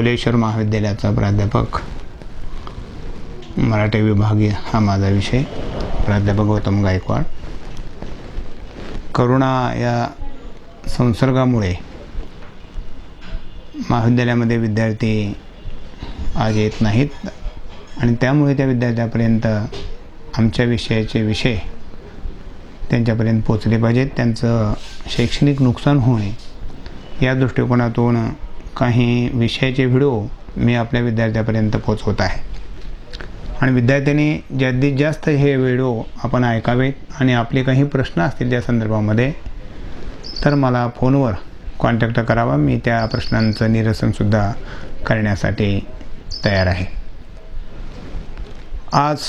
फुलेश्वर महाविद्यालयाचा प्राध्यापक, मराठी विभागीय हा माझा विषय, प्राध्यापक गौतम गायकवाड. करोना या संसर्गामुळे महाविद्यालयामध्ये विद्यार्थी आज येत नाहीत आणि त्यामुळे त्या विद्यार्थ्यापर्यंत आमच्या विषयाचे विषय त्यांच्यापर्यंत पोचले पाहिजेत. त्यांचं शैक्षणिक नुकसान होऊ नये या दृष्टिकोनातून काही विषयाचे व्हिडिओ मी आपल्या विद्यार्थ्यापर्यंत पोचवत आहे आणि विद्यार्थ्यांनी जास्तीत जास्त हे व्हिडिओ आपण ऐकावेत आणि आपले काही प्रश्न असतील त्या संदर्भामध्ये तर मला फोनवर कॉन्टॅक्ट करावा. मी त्या प्रश्नांचं निरसनसुद्धा करण्यासाठी तयार आहे. आज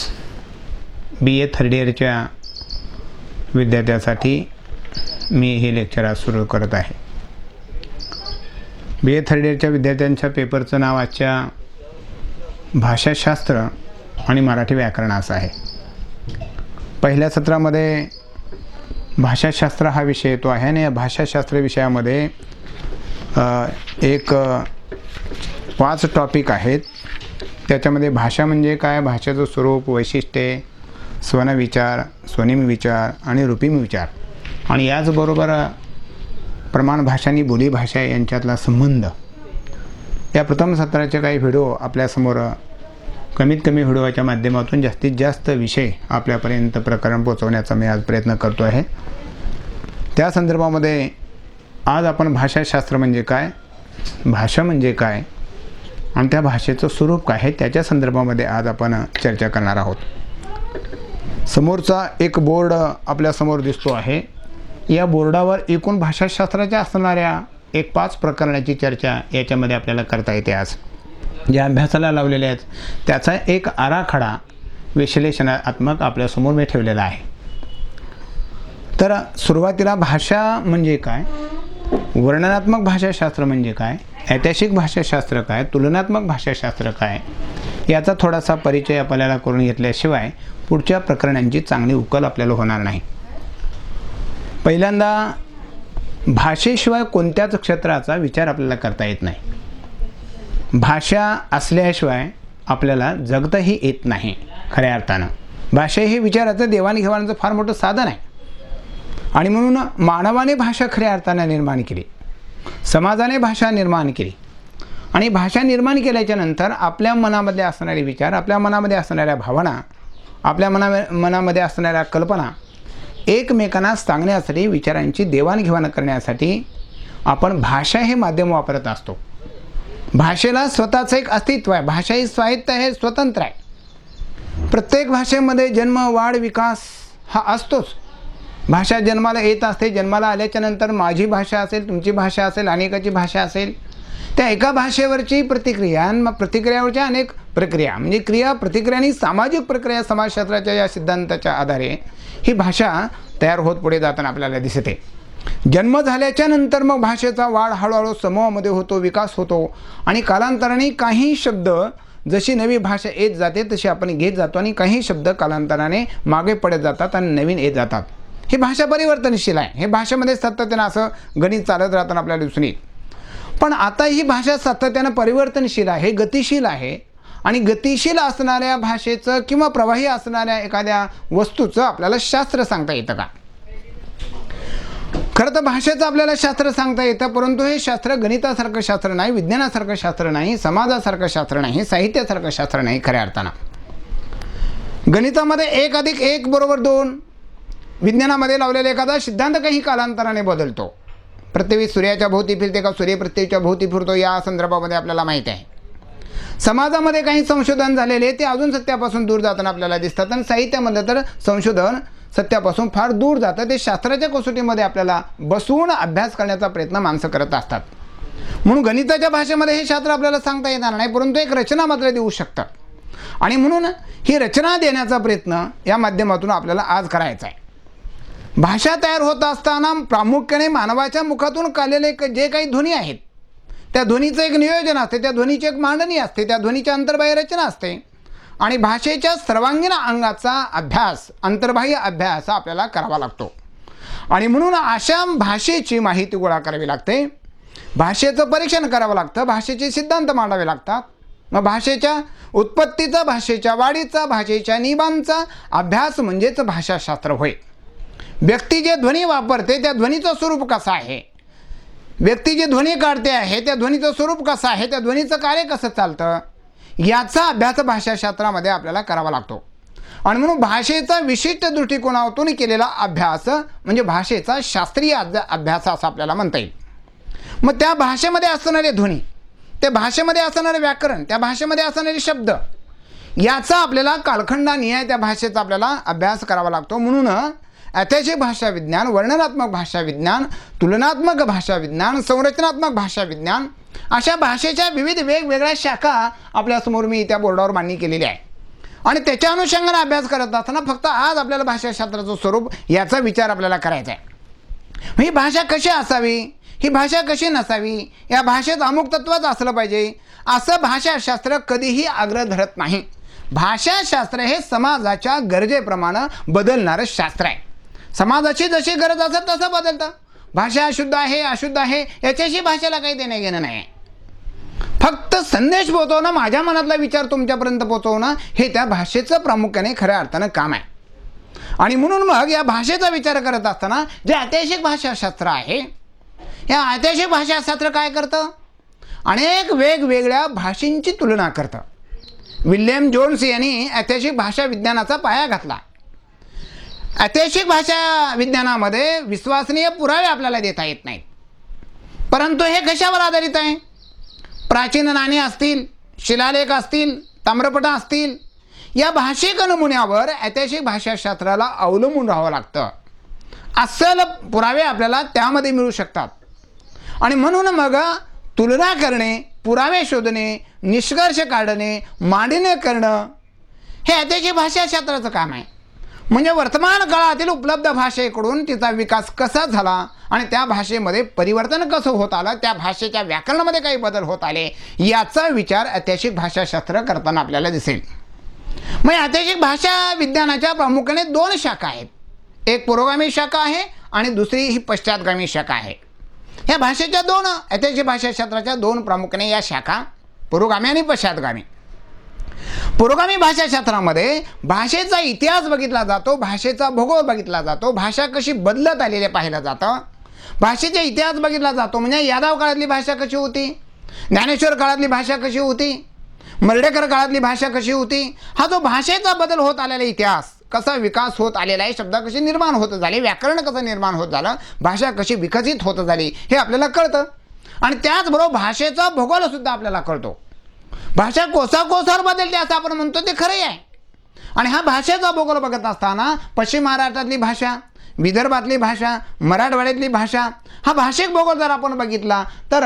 BA थर्ड इयरच्या विद्यार्थ्यासाठी मी हे लेक्चर आज सुरू करत आहे. BA थर्ड इयरच्या विद्यार्थ्यांच्या पेपरचं नाव आजच्या भाषाशास्त्र आणि मराठी व्याकरण असं आहे. पहिल्या सत्रामध्ये भाषाशास्त्र हा विषय येतो आहे आणि या भाषाशास्त्र विषयामध्ये एक 5 टॉपिक आहेत. त्याच्यामध्ये भाषा म्हणजे काय, भाषेचं स्वरूप, वैशिष्ट्ये, स्वनविचार, स्वनिम विचार आणि रूपिम विचार आणि याचबरोबर प्रमाण भाषा आणि बोलीभाषा यांच्यातला संबंध. या प्रथम सत्राचे काही व्हिडिओ आपल्यासमोर कमीत कमी व्हिडिओच्या माध्यमातून जास्तीत जास्त विषय आपल्यापर्यंत प्रकरण पोचवण्याचा मी आज प्रयत्न करतो आहे. त्या संदर्भामध्ये आज आपण भाषाशास्त्र म्हणजे काय, भाषा म्हणजे काय आणि त्या भाषेचं स्वरूप काय आहे त्याच्या संदर्भामध्ये आज आपण चर्चा करणार आहोत. समोरचा एक बोर्ड आपल्यासमोर दिसतो आहे. या बोर्डावर एकूण भाषाशास्त्राच्या असणाऱ्या एक 5 प्रकरणाची चर्चा याच्यामध्ये आपल्याला करता येते. आज ज्या अभ्यासाला लावलेल्या आहेत त्याचा एक आराखडा विश्लेषणात्मक आपल्यासमोर मी ठेवलेला आहे. तर सुरुवातीला भाषा म्हणजे काय, वर्णनात्मक भाषाशास्त्र म्हणजे काय, ऐतिहासिक भाषाशास्त्र काय, तुलनात्मक भाषाशास्त्र काय याचा थोडासा परिचय आपल्याला करून घेतल्याशिवाय पुढच्या प्रकरणांची चांगली उकल आपल्याला होणार नाही. पहिल्यांदा भाषेशिवाय कोणत्याच क्षेत्राचा विचार आपल्याला करता येत नाही. भाषा असल्याशिवाय आपल्याला जगताही येत नाही. खऱ्या अर्थानं भाषा हे विचाराचं देवाणघेवाणीचं फार मोठं साधन आहे आणि म्हणून मानवाने भाषा खऱ्या अर्थानं निर्माण केली, समाजाने भाषा निर्माण केली आणि भाषा निर्माण केल्याच्या नंतर आपल्या मनामध्ये असणारे विचार, आपल्या मनामध्ये असणाऱ्या भावना, आपल्या मनामध्ये असणाऱ्या कल्पना एकमेकांना सांगण्यासाठी, विचारांची देवाणघेवाण करण्यासाठी आपण भाषा हे माध्यम वापरत असतो. भाषेला स्वतःचं एक अस्तित्व आहे. भाषा ही स्वायत्त आहे, स्वतंत्र आहे. प्रत्येक भाषेमध्ये जन्म, वाढ, विकास हा असतोच. भाषा जन्माला येत असते. जन्माला आल्याच्या नंतर माझी भाषा असेल, तुमची भाषा असेल, अनेकाची भाषा असेल. त्या एका भाषेवरची प्रतिक्रिया आणि प्रतिक्रियावरच्या अनेक प्रक्रिया म्हणजे क्रिया, प्रतिक्रिया आणि सामाजिक प्रक्रिया समाजशास्त्राच्या या सिद्धांताच्या आधारे ही भाषा तयार होत पुढे जाताना आपल्याला दिसते. जन्म झाल्याच्या नंतर मग भाषेचा वाढ हळूहळू समूहामध्ये होतो, विकास होतो आणि कालांतराने काही शब्द जशी नवी भाषा येत जाते तशी आपण घेत जातो आणि काही शब्द कालांतराने मागे पडत जातात आणि नवीन येत जातात. ही भाषा परिवर्तनशील आहे. हे भाषेमध्ये सातत्यानं असं गणित चालत राहताना आपल्याला दिसून येईल. पण आता ही भाषा सातत्यानं परिवर्तनशील आहे, गतिशील आहे आणि गतिशील असणाऱ्या भाषेचं किंवा प्रवाही असणाऱ्या एखाद्या वस्तूचं आपल्याला शास्त्र सांगता येतं का? खरं तर भाषेचं आपल्याला शास्त्र सांगता येतं, परंतु हे शास्त्र गणितासारखं शास्त्र नाही, विज्ञानासारखं शास्त्र नाही, समाजासारखं शास्त्र नाही, साहित्यासारखं शास्त्र नाही. खऱ्या अर्थानं गणितामध्ये 1 + 1 = 2, विज्ञानामध्ये लावलेला एखादा सिद्धांत काही कालांतराने बदलतो. पृथ्वी सूर्याच्या भोवती फिरते का सूर्य पृथ्वीच्या भोवती फिरतो या संदर्भामध्ये आपल्याला माहीत आहे. समाजामध्ये काही संशोधन झालेले ते अजून सत्यापासून दूर जाताना आपल्याला दिसतात आणि साहित्यामध्ये तर संशोधन सत्यापासून फार दूर जातं. ते शास्त्राच्या कसोटीमध्ये आपल्याला बसवून अभ्यास करण्याचा प्रयत्न माणसं करत असतात. म्हणून गणिताच्या भाषेमध्ये हे शास्त्र आपल्याला सांगता येणार नाही, परंतु एक रचना मात्र देऊ शकतात आणि म्हणून ही रचना देण्याचा प्रयत्न या माध्यमातून आपल्याला आज करायचा आहे. भाषा तयार होत असताना प्रामुख्याने मानवाच्या मुखातून काढलेले जे काही ध्वनी आहेत त्या ध्वनीचं एक नियोजन असते, त्या ध्वनीची एक मांडणी असते, त्या ध्वनीच्या अंतर्बाह्य रचना असते आणि भाषेच्या सर्वांगीण अंगाचा अभ्यास, अंतर्बाह्य अभ्यास आपल्याला करावा लागतो आणि म्हणून अशा भाषेची माहिती गोळा करावी लागते. भाषेचं परीक्षण करावं लागतं, भाषेचे सिद्धांत मांडावे लागतात. मग भाषेच्या उत्पत्तीचा, भाषेच्या वाढीचा, भाषेच्या नियमांचा अभ्यास म्हणजेच भाषाशास्त्र होय. व्यक्ती जे ध्वनी वापरते त्या ध्वनीचं स्वरूप कसं आहे, व्यक्ती जे ध्वनी काढते आहे त्या ध्वनीचं स्वरूप कसं आहे, त्या ध्वनीचं कार्य कसं चालतं, याचा अभ्यास भाषाशास्त्रामध्ये आपल्याला करावा लागतो. आणि म्हणून भाषेचा विशिष्ट दृष्टिकोनातून केलेला अभ्यास म्हणजे भाषेचा शास्त्रीय अभ्यास असं आपल्याला म्हणता येईल. मग त्या भाषेमध्ये असणारे ध्वनी, त्या भाषेमध्ये असणारे व्याकरण, त्या भाषेमध्ये असणारे शब्द, याचा आपल्याला कालखंडानिहाय त्या भाषेचा आपल्याला अभ्यास करावा लागतो. म्हणून ऐतिहासिक भाषा विज्ञान, वर्णनात्मक भाषा विज्ञान, तुलनात्मक भाषा विज्ञान, संरचनात्मक भाषा विज्ञान अशा भाषेच्या विविध वेगवेगळ्या शाखा आपल्यासमोर मी त्या बोर्डावर मांडणी केलेली आहे. आणि त्याच्या अनुषंगाने अभ्यास करत असताना फक्त आज आपल्याला भाषाशास्त्राचं स्वरूप याचा विचार आपल्याला करायचा आहे. ही भाषा कशी असावी, ही भाषा कशी नसावी, या भाषेत अमुक तत्वच असलं पाहिजे असं भाषाशास्त्र कधीही आग्रह धरत नाही. भाषाशास्त्र हे समाजाच्या गरजेप्रमाणे बदलणारं शास्त्र आहे. समाजाची जशी गरज असेल तसं बदलतं. भाषा शुद्ध आहे अशुद्ध आहे याच्याशी भाषेला काही देणं घेणं नाही. फक्त संदेश पोहोचवणं, माझ्या मनातला विचार तुमच्यापर्यंत पोहोचवणं हे त्या भाषेचं प्रामुख्याने खऱ्या अर्थानं काम आहे. आणि म्हणून मग या भाषेचा विचार करत असताना जे ऐतिहासिक भाषाशास्त्र आहे, या ऐतिहासिक भाषाशास्त्र काय करतं, अनेक वेगवेगळ्या भाषेंची तुलना करतं. विल्यम जोन्स यांनी ऐतिहासिक भाषा विज्ञानाचा पाया घातला. ऐतिहासिक भाषा विज्ञानामध्ये विश्वसनीय पुरावे आपल्याला देता येत नाहीत, परंतु हे कशावर आधारित आहे, प्राचीन नाणी असतील, शिलालेख असतील, ताम्रपट असतील, या भाषिक नमुन्यावर ऐतिहासिक भाषाशास्त्राला अवलंबून राहावं लागतं. अस्सल पुरावे आपल्याला त्यामध्ये मिळू शकतात. आणि म्हणून मग तुलना करणे, पुरावे शोधणे, निष्कर्ष काढणे, मांडणी करणं हे ऐतिहासिक भाषाशास्त्राचं काम आहे. म्हणजे वर्तमान काळातील उपलब्ध भाषेकडून तिचा विकास कसा झाला आणि त्या भाषेमध्ये परिवर्तन कसं होत आलं, त्या भाषेच्या व्याकरणामध्ये काही बदल होत आले, याचा विचार ऐतिहासिक भाषाशास्त्र करताना आपल्याला दिसेल. मग ऐतिहासिक भाषा विज्ञानाच्या प्रामुख्याने दोन शाखा आहेत. एक पुरोगामी शाखा आहे आणि दुसरी ही पश्चातगामी शाखा आहे. ह्या भाषेच्या दोन, ऐतिहासिक भाषाशास्त्राच्या दोन प्रामुख्याने या शाखा, पुरोगामी आणि पश्चातगामी. पुरोगामी भाषाशास्त्रामध्ये भाषेचा इतिहास बघितला जातो, भाषेचा भूगोल बघितला जातो, भाषा कशी बदलत आलेली पाहिलं जातं, भाषेचा इतिहास बघितला जातो. म्हणजे यादव काळातली भाषा कशी होती, ज्ञानेश्वर काळातली भाषा कशी होती, मर्ढेकर काळातली भाषा कशी होती, हा जो भाषेचा बदल होत आलेला इतिहास, कसा विकास होत आलेला आहे, शब्द कसे निर्माण होत झाले, व्याकरण कसं निर्माण होत झालं, भाषा कशी विकसित होत झाली हे आपल्याला कळतं. आणि त्याचबरोबर भाषेचा भूगोल सुद्धा आपल्याला कळतो. भाषा कोसाकोसावर बदलते असं आपण म्हणतो ते खरंही आहे. आणि हा भाषेचा भूगोल बघत असताना पश्चिम महाराष्ट्रातली भाषा, विदर्भातली भाषा, मराठवाड्यातली भाषा, हा भाषिक भूगोल जर आपण बघितला तर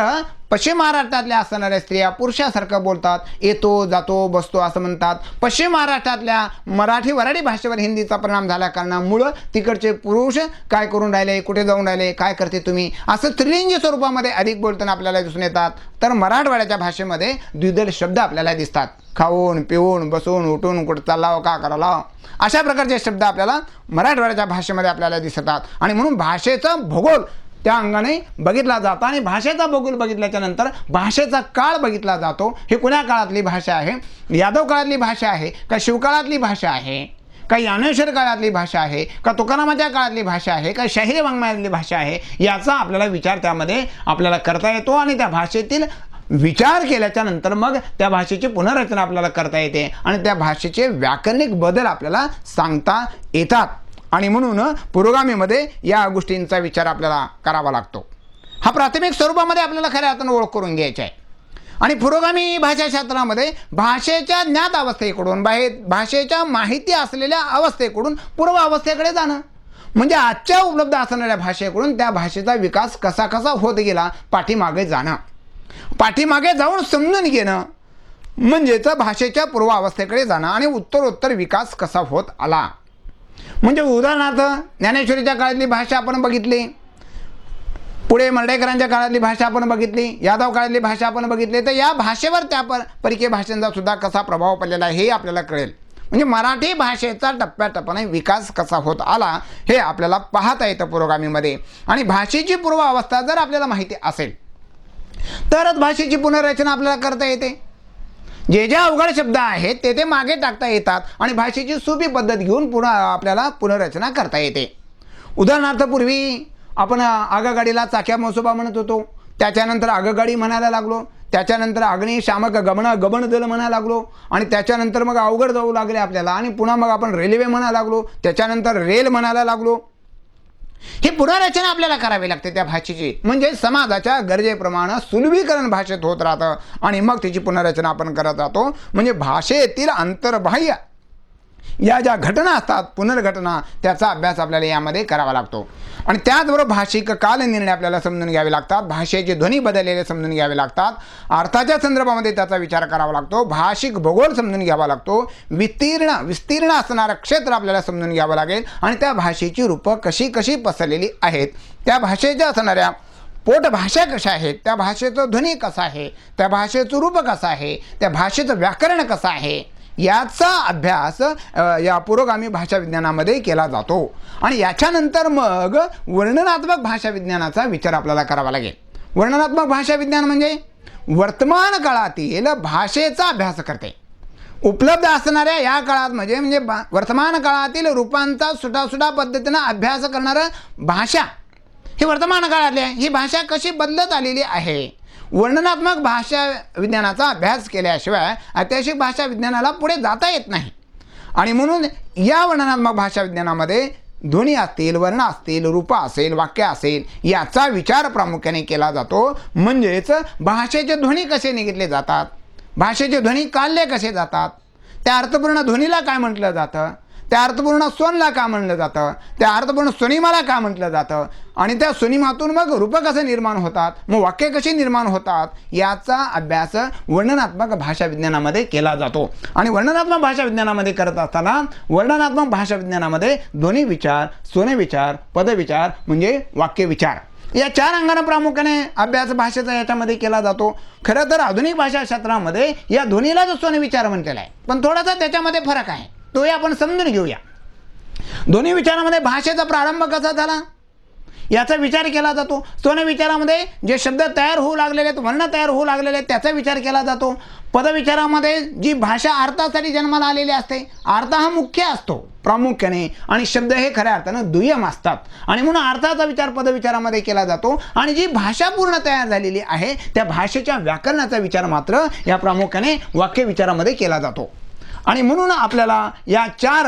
पश्चिम महाराष्ट्रातल्या असणाऱ्या स्त्रिया पुरुषासारखं बोलतात, येतो जातो बसतो असं म्हणतात. पश्चिम महाराष्ट्रातल्या मराठी वऱ्हाडी भाषेवर हिंदीचा परिणाम झाल्या कारणामुळं तिकडचे पुरुष काय करून राहिले, कुठे जाऊन राहिले, काय करते तुम्ही, असं स्त्रीलिंगी स्वरूपामध्ये अधिक बोलताना आपल्याला दिसून येतात. तर मराठवाड्याच्या भाषेमध्ये द्विदल शब्द आपल्याला दिसतात. खाऊन पिऊन बसून उठून कुठं चाललाव, का करावं, अशा प्रकारचे शब्द आपल्याला मराठवाड्याच्या भाषेमध्ये आपल्याला दिसतात. आणि म्हणून भाषेचा भूगोल त्या अंगाने बघितला जातो. आणि भाषेचा भूगोल बघितल्याच्या नंतर भाषेचा काळ बघितला जातो. हे कोण्या काळातली भाषा आहे, यादव काळातली भाषा आहे का, शिवकाळातली भाषा आहे का, ज्ञानेश्वर काळातली भाषा आहे का, तुकारामाच्या काळातली भाषा आहे का, शाहिरी वाङ्मयातली भाषा आहे, याचा आपल्याला विचार त्यामध्ये आपल्याला करता येतो. आणि त्या भाषेतील विचार केल्याच्या नंतर मग त्या भाषेची पुनर्रचना आपल्याला करता येते आणि त्या भाषेचे व्याकरणिक बदल आपल्याला सांगता येतात. आणि म्हणून पुरोगामीमध्ये या गोष्टींचा विचार आपल्याला करावा लागतो. हा प्राथमिक स्वरूपामध्ये आपल्याला खऱ्या अर्थानं ओळख करून घ्यायची आहे. आणि पुरोगामी भाषाशास्त्रामध्ये भाषेच्या ज्ञात अवस्थेकडून, भाषेच्या माहिती असलेल्या अवस्थेकडून पूर्व अवस्थेकडे जाणं, म्हणजे आजच्या उपलब्ध असणाऱ्या भाषेकडून त्या भाषेचा विकास कसा कसा होत गेला पाठीमागे जाणं, पाठीमागे जाऊन समजून घेणं, म्हणजेच भाषेच्या पूर्व अवस्थेकडे जाणं आणि उत्तरोत्तर विकास कसा होत आला. म्हणजे उदाहरणार्थ ज्ञानेश्वरीच्या काळातली भाषा आपण बघितली, पुढे मर्ढेकरांच्या काळातली भाषा आपण बघितली, यादव काळातली भाषा आपण बघितली, तर या भाषेवर त्या परकीय भाषांचा सुद्धा कसा प्रभाव पडलेला आहे हे आपल्याला कळेल. म्हणजे मराठी भाषेचा टप्प्याटप्प्याने विकास कसा होत आला हे आपल्याला पाहता येतं पुरोगामीमध्ये. आणि भाषेची पूर्व अवस्था जर आपल्याला माहिती असेल तरच भाषेची पुनर्रचना आपल्याला करता येते. जे अवघड शब्द आहेत ते मागे टाकता येतात आणि भाषेची सोपी पद्धत घेऊन पुन्हा आपल्याला पुनर्रचना करता येते. उदाहरणार्थ, पूर्वी आपण आगगाडीला चाक्या मसोबा म्हणत होतो, त्याच्यानंतर आगगाडी म्हणायला लागलो, त्याच्यानंतर अग्निशामक गबन दल म्हणायला लागलो आणि त्याच्यानंतर मग अवघड जाऊ लागले आपल्याला आणि पुन्हा मग आपण रेल्वे म्हणायला लागलो, त्याच्यानंतर रेल म्हणायला लागलो. ही पुनर्रचना आपल्याला करावी लागते त्या भाषेची, म्हणजे समाजाच्या गरजेप्रमाणे सुलभीकरण भाषेत होत राहतं आणि मग तिची पुनर्रचना आपण करत राहतो. म्हणजे भाषेतील अंतर्बाह्य या ज्या घटना असतात, पुनर्घटना, त्याचा अभ्यास आपल्याला यामध्ये करावा लागतो. आणि त्याचबरोबर भाषिक कालनिर्णय आपल्याला समजून घ्यावे लागतात, भाषेचे ध्वनी बदललेले समजून घ्यावे लागतात, अर्थाच्या संदर्भामध्ये त्याचा विचार करावा लागतो, भाषिक भूगोल समजून घ्यावा लागतो, विस्तीर्ण असणारं क्षेत्र आपल्याला समजून घ्यावं लागेल आणि त्या भाषेची रूपं कशी कशी पसरलेली आहेत, त्या भाषेच्या असणाऱ्या पोटभाषा कशा आहेत, त्या भाषेचं ध्वनी कसं आहे, त्या भाषेचं रूप कसं आहे, त्या भाषेचं व्याकरण कसं आहे, याचा अभ्यास या पुरोगामी भाषा विज्ञानामध्ये केला जातो. आणि याच्यानंतर मग वर्णनात्मक भाषा विज्ञानाचा विचार आपल्याला करावा लागेल. वर्णनात्मक भाषा विज्ञान म्हणजे वर्तमान काळातील भाषेचा अभ्यास करते. उपलब्ध असणाऱ्या या काळात म्हणजे वर्तमान काळातील रूपांचा सुटासुटा पद्धतीनं अभ्यास करणारं भाषा ही वर्तमान काळातली आहे. ही भाषा कशी बदलत आलेली आहे. वर्णनात्मक भाषा विज्ञानाचा अभ्यास केल्याशिवाय ऐतिहासिक भाषा विज्ञानाला पुढे जाता येत नाही. आणि म्हणून या वर्णनात्मक भाषा विज्ञानामध्ये ध्वनी असतील, वर्ण असतील, रूप असेल, वाक्य असेल, याचा विचार प्रामुख्याने केला जातो. म्हणजेच भाषेचे ध्वनी कसे निघितले जातात, भाषेचे ध्वनी काढले कसे जातात, त्या अर्थपूर्ण ध्वनीला काय म्हटलं जातं, त्या अर्थपूर्ण स्वनला का म्हणलं जातं, त्या अर्थपूर्ण स्वनिमाला का म्हटलं जातं आणि त्या स्वनिमातून मग रूप कसे निर्माण होतात, मग वाक्य कशी निर्माण होतात, याचा अभ्यास वर्णनात्मक भाषा विज्ञानामध्ये केला जातो. आणि वर्णनात्मक भाषा विज्ञानामध्ये करत असताना वर्णनात्मक भाषा विज्ञानामध्ये ध्वनी विचार, स्वनविचार, पदविचार म्हणजे वाक्य विचार या 4 अंगाने प्रामुख्याने अभ्यास भाषेचा याच्यामध्ये केला जातो. खरं तर आधुनिक भाषा शास्त्रामध्ये या ध्वनीलाच स्वनविचार म्हटलेला आहे, पण थोडासा त्याच्यामध्ये फरक आहे, तोही आपण समजून घेऊया. दोन्ही विचारामध्ये भाषेचा प्रारंभ कसा झाला याचा विचार केला जातो. स्वनविचारामध्ये जे शब्द तयार होऊ लागलेले आहेत, वर्ण तयार होऊ लागलेले आहेत, त्याचा विचार केला जातो. पदविचारामध्ये जी भाषा अर्थासाठी जन्माला आलेली असते, अर्थ हा मुख्य असतो प्रामुख्याने आणि शब्द हे खऱ्या अर्थानं दुय्यम असतात आणि म्हणून अर्थाचा विचार पदविचारामध्ये केला जातो. आणि जी भाषा पूर्ण तयार झालेली आहे त्या भाषेच्या व्याकरणाचा विचार मात्र या प्रामुख्याने वाक्य विचारामध्ये केला जातो. आणि म्हणून आपल्याला या 4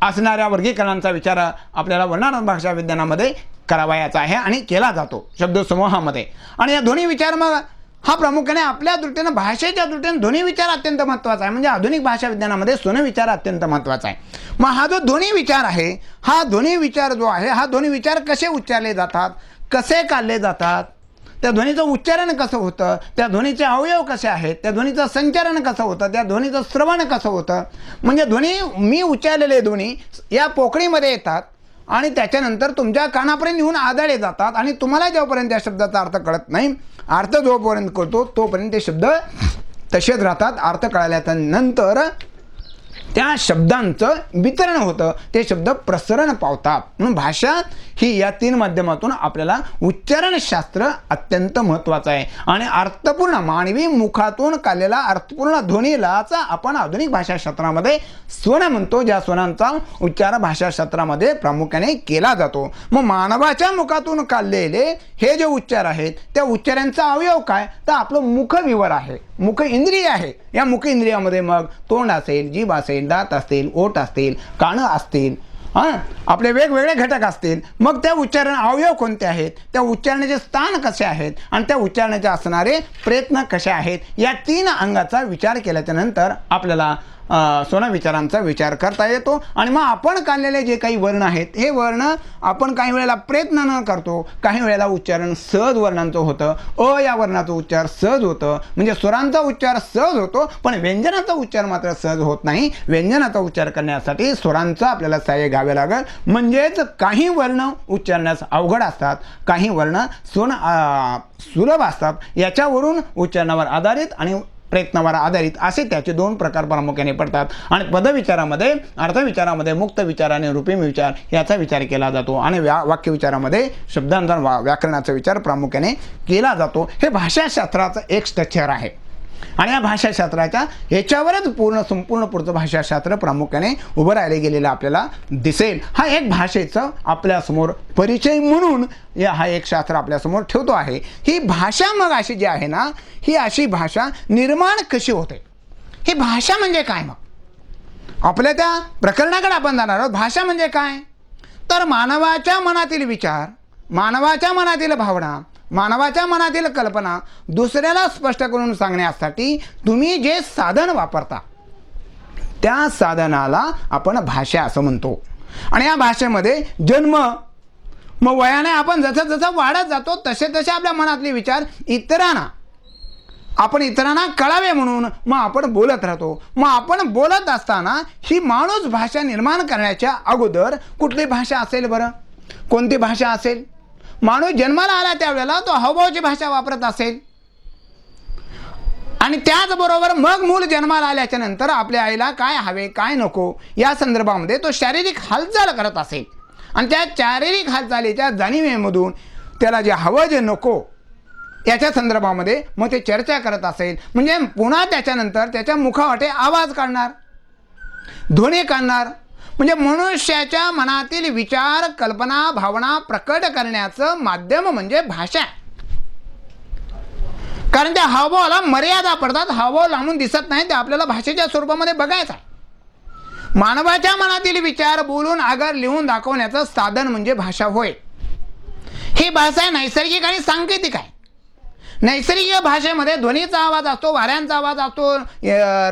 असणाऱ्या वर्गीकरणांचा विचार आपल्याला वर्णनात्मक भाषा विज्ञानामध्ये करावयाचा आहे आणि केला जातो शब्दसमूहामध्ये. आणि या ध्वनी विचार मग हा प्रामुख्याने आपल्या दृष्टीनं भाषेच्या दृष्टीनं ध्वनी विचार अत्यंत महत्त्वाचा आहे. म्हणजे आधुनिक भाषा विज्ञानामध्ये स्वनविचार अत्यंत महत्त्वाचा आहे. मग हा जो ध्वनी विचार आहे, हा ध्वनी विचार जो आहे, हा ध्वनी विचार कसे उच्चारले जातात, कसे काढले जातात, त्या ध्वनीचं उच्चारण कसं होतं, त्या ध्वनीचे अवयव कसे आहेत, त्या ध्वनीचं संचरण कसं होतं, त्या ध्वनीचं श्रवण कसं होतं. म्हणजे ध्वनी मी उच्चारलेले ध्वनी या पोकळीमध्ये येतात आणि त्याच्यानंतर तुमच्या कानापर्यंत येऊन आदळले जातात आणि तुम्हाला जेव्हापर्यंत त्या शब्दाचा अर्थ कळत नाही, अर्थ जोपर्यंत कळतो तोपर्यंत ते शब्द तसेच राहतात. अर्थ कळल्याच्या नंतर त्या शब्दांचं वितरण होतं, ते शब्द प्रसरण पावतात. म्हणून भाषा ही या 3 माध्यमातून आपल्याला उच्चारणशास्त्र अत्यंत महत्त्वाचं आहे. आणि अर्थपूर्ण मानवी मुखातून काढलेला अर्थपूर्ण ध्वनीलाच आपण आधुनिक भाषाशास्त्रामध्ये स्वन म्हणतो, ज्या स्वनांचा उच्चार भाषाशास्त्रामध्ये प्रामुख्याने केला जातो. मग मानवाच्या मुखातून काढलेले हे जे उच्चार आहेत त्या उच्चारांचा अवयव काय, तर आपलं मुखविवर आहे, मुख इंद्रिय आहे. या मुख इंद्रियामध्ये मग तोंड असेल, जीभ असेल, दात असतील, ओठ असतील, कानं असतील, आपले वेगवेगळे घटक असतील. मग त्या उच्चारण अवयव कोणते आहेत, त्या उच्चारणाचे स्थान कसे आहेत आणि त्या उच्चारणाचे असणारे प्रयत्न कसे आहेत, या 3 अंगाचा विचार केल्याच्या नंतर आपल्याला स्वनविचारांचा विचार करता येतो. आणि मग आपण काढलेले जे काही वर्ण आहेत हे वर्ण आपण काही वेळेला प्रयत्न न करतो, काही वेळेला उच्चारण सहज वर्णांचं होतं. या वर्णाचा उच्चार सहज होतं, म्हणजे स्वरांचा उच्चार सहज होतो, पण व्यंजनाचा उच्चार मात्र सहज होत नाही. व्यंजनाचा उच्चार करण्यासाठी स्वरांचं आपल्याला सहाय्य घ्यावे लागेल. म्हणजेच काही वर्ण उच्चारण्यास अवघड असतात, काही वर्ण सुलभ असतात. याच्यावरून उच्चारणावर आधारित आणि प्रयत्नावर आधारित असे त्याचे 2 प्रकार प्रामुख्याने पडतात. आणि पदविचारामध्ये, अर्थविचारामध्ये मुक्त विचार आणि रूपी विचार याचा विचार केला जातो. आणि वाक्यविचारामध्ये शब्दांतर व्याकरणाचा विचार प्रामुख्याने केला जातो. हे भाषाशास्त्राचं एक स्ट्रक्चर आहे. आणि या भाषाशास्त्राच्या याच्यावरच संपूर्ण पुढचं भाषाशास्त्र प्रामुख्याने उभं राहिले गेलेलं आपल्याला दिसेल. हा एक भाषेचा आपल्यासमोर परिचय म्हणून हा एक शास्त्र आपल्यासमोर ठेवतो आहे. ही भाषा मग अशी जी आहे ना, ही अशी भाषा निर्माण कशी होते, ही भाषा म्हणजे काय? मग आपल्या त्या प्रकरणाकडे आपण जाणार आहोत. भाषा म्हणजे काय? तर मानवाच्या मनातील विचार, मानवाच्या मनातील भावना, मानवाच्या मनातील कल्पना दुसऱ्याला स्पष्ट करून सांगण्यासाठी तुम्ही जे साधन वापरता त्या साधनाला आपण भाषा असं म्हणतो. आणि या भाषेमध्ये जन्म, मग वयाने आपण जसं जसं वाढत जातो तसे तसे आपल्या मनातले विचार आपण इतरांना कळावे म्हणून मग आपण बोलत राहतो. मग आपण बोलत असताना ही माणूस भाषा निर्माण करण्याच्या अगोदर कुठली भाषा असेल बरं? कोणती भाषा असेल? माणूस जन्माला आला त्यावेळेला तो हावभावाची भाषा वापरत असेल. आणि त्याचबरोबर मग मूल जन्माला आल्याच्या नंतर आपल्या आईला काय हवे काय नको या संदर्भामध्ये तो शारीरिक हालचाल करत असेल. आणि त्या शारीरिक हालचालीच्या जाणीवेमधून त्याला जे हवं जे नको याच्या संदर्भामध्ये मग ते चर्चा करत असेल. म्हणजे पुन्हा त्याच्यानंतर त्याच्या मुखावाटे आवाज काढणार, ध्वनी काढणार. म्हणजे मनुष्याच्या मनातील विचार, कल्पना, भावना प्रकट करण्याचं माध्यम म्हणजे भाषा. कारण त्या हावभावाला मर्यादा पडतात. हावभाव लांबून दिसत नाही, ते आपल्याला भाषेच्या स्वरूपामध्ये बघायचं आहे. मानवाच्या मनातील विचार बोलून आगर लिहून दाखवण्याचं साधन म्हणजे भाषा होय. ही भाषा नैसर्गिक आणि सांकेतिक आहे. नैसर्गिक भाषेमध्ये ध्वनीचा आवाज असतो, वाऱ्यांचा आवाज असतो,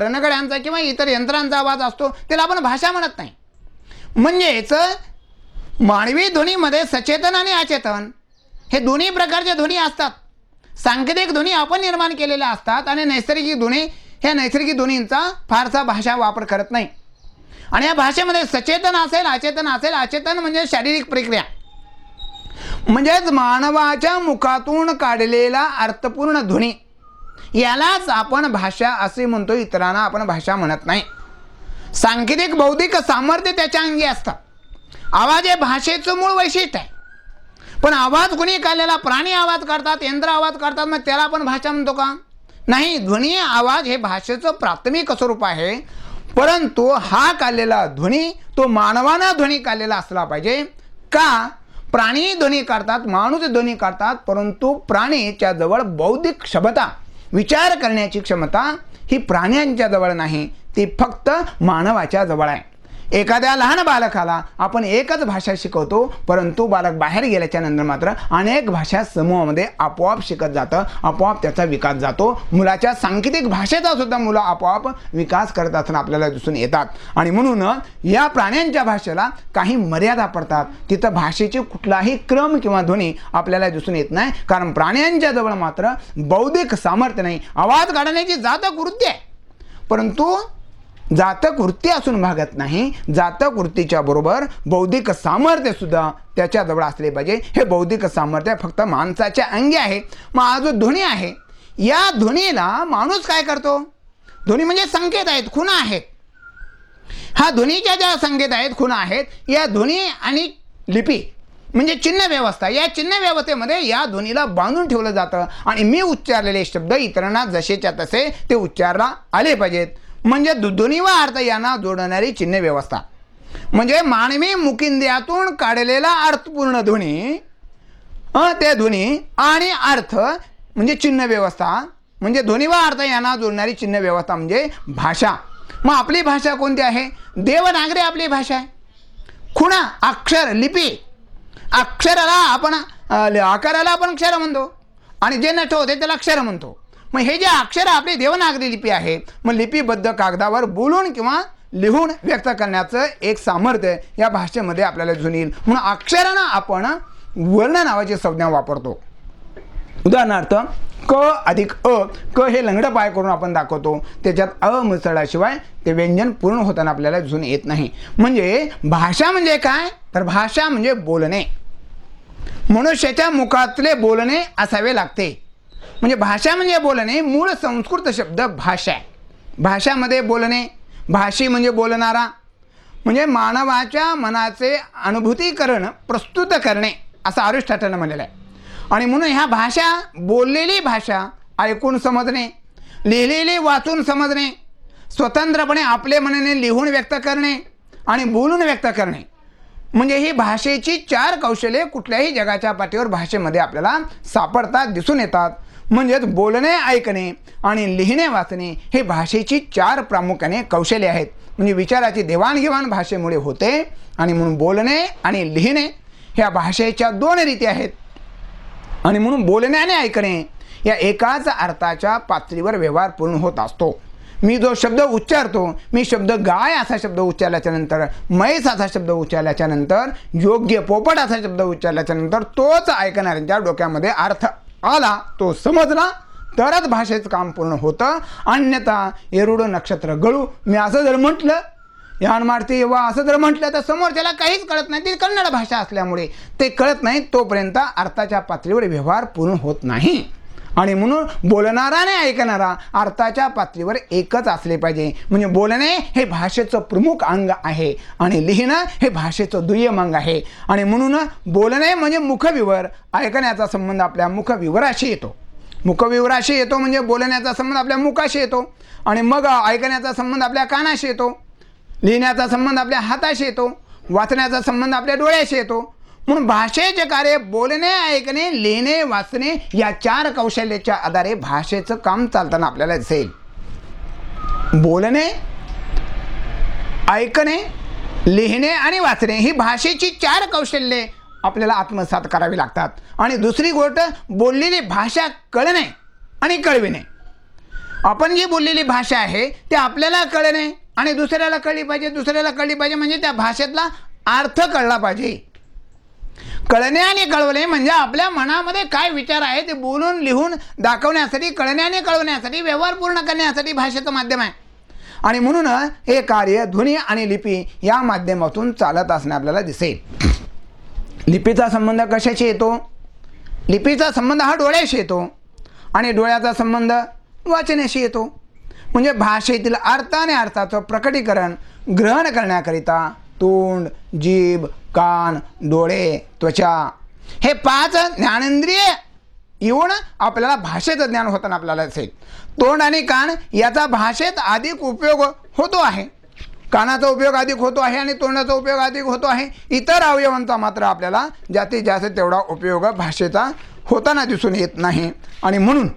रणगड्यांचा किंवा इतर यंत्रांचा आवाज असतो, त्याला आपण भाषा म्हणत नाही. म्हणजेच मानवी ध्वनीमध्ये सचेतन आणि अचेतन हे दोन्ही प्रकारचे ध्वनी असतात. सांकेतिक ध्वनी आपण निर्माण केलेल्या असतात आणि नैसर्गिक ध्वनी, ह्या नैसर्गिक ध्वनींचा फारसा भाषा वापर करत नाही. आणि या भाषेमध्ये सचेतन असेल, अचेतन असेल. अचेतन म्हणजे शारीरिक प्रक्रिया, म्हणजेच मानवाच्या मुखातून काढलेला अर्थपूर्ण ध्वनी यालाच आपण भाषा असे म्हणतो. इतरांना आपण भाषा म्हणत नाही. सांकेतिक बौद्धिक सामर्थ्य त्याच्या अंगी असतात. आवाज हे भाषेचं मूळ वैशिष्ट्य आहे. पण आवाज कुणी काढलेला, प्राणी आवाज काढतात, यंत्र आवाज काढतात, मग त्याला आपण भाषा म्हणतो का? नाही. ध्वनी आवाज हे भाषेचं प्राथमिक स्वरूप आहे. परंतु हा काढलेला ध्वनी तो मानवानं ध्वनी काढलेला असला पाहिजे का? प्राणी ध्वनी काढतात, माणूस ध्वनी काढतात, परंतु प्राणीच्या जवळ बौद्धिक क्षमता, विचार करण्याची क्षमता ही प्राण्यांच्या जवळ नाही, ती फक्त मानवाच्या जवळ आहे. एखाद्या लहान बालकाला आपण एकच भाषा शिकवतो, परंतु बालक बाहेर गेल्याच्या नंतर मात्र अनेक भाषा समूहामध्ये आपोआप शिकत जातं, आपोआप त्याचा विकास जातो. मुलाच्या सांकेतिक भाषेचा सुद्धा मुलं आपोआप विकास करत असताना आपल्याला दिसून येतात. आणि म्हणून या प्राण्यांच्या भाषेला काही मर्यादा पडतात. तिथं भाषेची कुठलाही क्रम किंवा ध्वनी आपल्याला दिसून येत नाही, कारण प्राण्यांच्या जवळ मात्र बौद्धिक सामर्थ्य नाही. आवाज काढण्याची जातक वृत्ती आहे, परंतु जातक वृत्ती असून भागत नाही. जातक वृत्तीच्या बरोबर बौद्धिक सामर्थ्य सुद्धा त्याच्याजवळ असले पाहिजे. हे बौद्धिक सामर्थ्य फक्त माणसाच्या अंगी आहे. मग हा जो ध्वनी आहे, या ध्वनीला माणूस काय करतो? ध्वनी म्हणजे संकेत आहेत, खुणा आहेत. हा ध्वनीच्या ज्या संकेत आहेत, खुणा आहेत, या ध्वनी आणि लिपी म्हणजे चिन्ह व्यवस्था, या चिन्ह व्यवस्थेमध्ये या ध्वनीला बांधून ठेवलं जातं. आणि मी उच्चारलेले शब्द इतरांना जसेच्या तसे ते उच्चारला आले पाहिजेत. म्हणजे ध्वनी व अर्थ यांना जोडणारी चिन्ह व्यवस्था म्हणजे मानवी मुखिंद्रियातून काढलेला अर्थपूर्ण ध्वनी, ते ध्वनी आणि अर्थ म्हणजे चिन्ह व्यवस्था, म्हणजे ध्वनी व अर्थ यांना जोडणारी चिन्ह व्यवस्था म्हणजे भाषा. मग आपली भाषा कोणती आहे? देवनागरी आपली भाषा आहे. खुणा, अक्षर, लिपी. अक्षराला आपण आकाराला आपण अक्षर म्हणतो आणि जे नट होते त्याला अक्षर म्हणतो. मग हे जे अक्षर आपली देवनागरी लिपी आहे, मग लिपीबद्ध कागदावर बोलून किंवा लिहून व्यक्त करण्याचं एक सामर्थ्य या भाषेमध्ये आपल्याला दिसून येईल. म्हणून अक्षरानं आपण वर्ण नावाची संज्ञा वापरतो. उदाहरणार्थ क अधिक अ, क हे लंगडं पाय करून आपण दाखवतो. त्याच्यात अ मिसळल्याशिवाय ते व्यंजन पूर्ण होताना आपल्याला दिसून येत नाही. म्हणजे भाषा म्हणजे काय? तर भाषा म्हणजे बोलणे. मनुष्याच्या मुखातले बोलणे असावे लागते. म्हणजे भाषा म्हणजे बोलणे, मूळ संस्कृत शब्द भाषा आहे. भाषामध्ये बोलणे, भाषी म्हणजे बोलणारा, म्हणजे मानवाच्या मनाचे अनुभूतीकरण प्रस्तुत करणे असं अरिस्टॉटलनं म्हणलेलं आहे. आणि म्हणून ह्या भाषा, बोललेली भाषा ऐकून समजणे, लिहिलेली वाचून समजणे, स्वतंत्रपणे आपले मनाने लिहून व्यक्त करणे आणि बोलून व्यक्त करणे, म्हणजे ही भाषेची 4 कौशल्ये कुठल्याही जगाच्या पाठीवर भाषेमध्ये आपल्याला सापडतात, दिसून येतात. म्हणजेच बोलणे, ऐकणे आणि लिहिणे, वाचणे हे भाषेची 4 प्रामुख्याने कौशल्ये आहेत. म्हणजे विचाराची देवाणघेवाण भाषेमुळे होते. आणि म्हणून बोलणे आणि लिहिणे ह्या भाषेच्या 2 रीती आहेत. आणि म्हणून बोलणे आणि ऐकणे या एकाच अर्थाच्या पातळीवर व्यवहार पूर्ण होत असतो. मी जो शब्द उच्चारतो, मी शब्द गाय असा शब्द उच्चारल्याच्या नंतर, म्हैस असा शब्द उच्चारल्याच्या नंतर, योग्य पोपट असा शब्द उच्चारल्याच्या नंतर तोच ऐकणाऱ्यांच्या डोक्यामध्ये अर्थ आला, तो समजला, तरच भाषेचं काम पूर्ण होतं. अन्यथा एरुड नक्षत्र गळू, मी असं जर म्हटलं, यान मारती वा असं जर म्हटलं तर समोरच्याला काहीच कळत नाही. ती कन्नड भाषा असल्यामुळे ते कळत नाही, तोपर्यंत अर्थाच्या पातळीवर व्यवहार पूर्ण होत नाही. आणि म्हणून बोलणारा आणि ऐकणारा अर्थाच्या पातळीवर एकच असले पाहिजे. म्हणजे बोलणे हे भाषेचं प्रमुख अंग आहे आणि लिहिणं हे भाषेचं दुय्यम अंग आहे. आणि म्हणून बोलणे म्हणजे मुखविवर, ऐकण्याचा संबंध आपल्या मुखविवराशी येतो. मुखविवराशी येतो म्हणजे बोलण्याचा संबंध आपल्या मुखाशी येतो, आणि मग ऐकण्याचा संबंध आपल्या कानाशी येतो, लिहिण्याचा संबंध आपल्या हाताशी येतो, वाचण्याचा संबंध आपल्या डोळ्याशी येतो. म्हणून भाषेचे कार्य बोलणे, ऐकणे, लिहिणे, वाचणे या 4 कौशल्याच्या आधारे भाषेचं काम चालताना आपल्याला दिसेल. बोलणे, ऐकणे, लिहिणे आणि वाचणे ही भाषेची 4 कौशल्ये आपल्याला आत्मसात करावी लागतात. आणि दुसरी गोष्ट, बोललेली भाषा कळणे आणि कळविणे. आपण जी बोललेली भाषा आहे ते आपल्याला कळणे आणि दुसऱ्याला कळली पाहिजे, दुसऱ्याला कळली पाहिजे, म्हणजे त्या भाषेतला अर्थ कळला पाहिजे. कळणे आणि कळवणे म्हणजे आपल्या मनामध्ये काय विचार आहे ते बोलून लिहून दाखवण्यासाठी, कळणे आणि कळवण्यासाठी, व्यवहार पूर्ण करण्यासाठी भाषेचं माध्यम आहे. आणि म्हणून हे कार्य ध्वनी आणि लिपी या माध्यमातून चालत असणे आपल्याला दिसेल. लिपीचा संबंध कशाशी येतो? लिपीचा संबंध हा डोळ्याशी येतो आणि डोळ्याचा संबंध वाचनाशी येतो. म्हणजे भाषेतील अर्थ आणि अर्थाचं प्रकटीकरण ग्रहण करण्याकरिता तोंड, जीभ, कान, डोळे, त्वचा हे 5 ज्ञानेंद्रिय येऊन आपल्याला भाषेचं ज्ञान होताना आपल्याला असेल. तोंड आणि कान याचा भाषेत अधिक उपयोग होतो आहे, कानाचा उपयोग अधिक होतो आहे आणि तोंडाचा उपयोग अधिक होतो आहे. इतर अवयवांचा मात्र आपल्याला जास्तीत जास्त तेवढा उपयोग भाषेचा होताना दिसून येत नाही. आणि म्हणून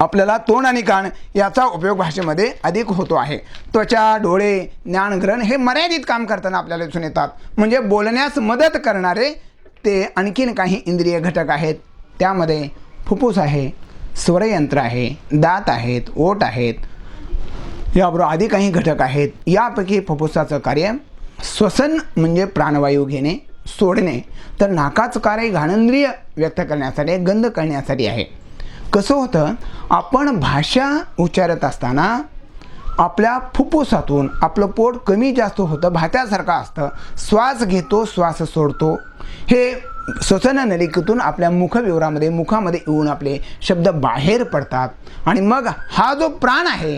आपल्याला तोंड आणि कान याचा उपयोग भाषेमध्ये अधिक होतो आहे. त्वचा, डोळे, ज्ञानग्रहण हे मर्यादित काम करताना आपल्याला दिसून येतात. म्हणजे बोलण्यास मदत करणारे ते आणखीन काही इंद्रिय घटक आहेत. त्यामध्ये फुफ्फुस आहे, स्वरयंत्र आहे, दात आहेत, ओठ आहेत, याबरोबर आधी काही घटक आहेत. यापैकी फुफ्फुसाचं कार्य श्वसन म्हणजे प्राणवायू घेणे, सोडणे, तर नाकाचं कार्य घाणेंद्रिय व्यक्त करण्यासाठी, गंध करण्यासाठी आहे. कसं होतं, आपण भाषा उच्चारत असताना आपल्या फुफ्फुसातून आपलं पोट कमी जास्त होतं, भात्यासारखं असतं, श्वास घेतो, श्वास सोडतो. हे श्वसन नलिकेतून आपल्या मुखविवरामध्ये, मुखामध्ये येऊन आपले शब्द बाहेर पडतात. आणि मग हा जो प्राण आहे,